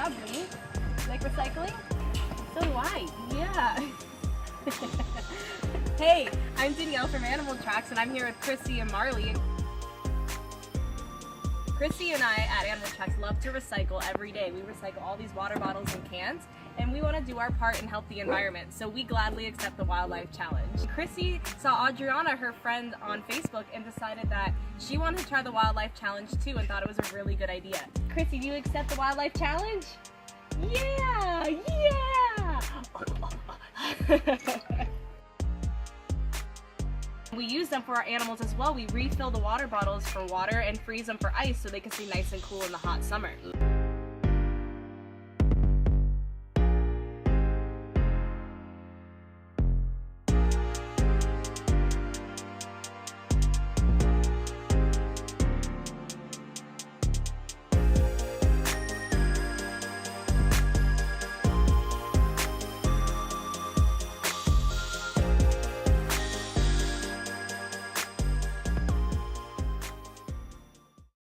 job, Vinny. You like recycling? So do I. Yeah. Hey, I'm Danielle from Animal Tracks, and I'm here with Chrissy and Marley. Chrissy and I at Animal Tracks love to recycle every day. We recycle all these water bottles and cans, and we want to do our part and help the environment, so we gladly accept the Wildlife Challenge. Chrissy saw Adriana, her friend, on Facebook and decided that she wanted to try the Wildlife Challenge too and thought it was a really good idea. Chrissy, do you accept the Wildlife Challenge? Yeah! Yeah! We use them for our animals as well. We refill the water bottles for water and freeze them for ice so they can stay nice and cool in the hot summer.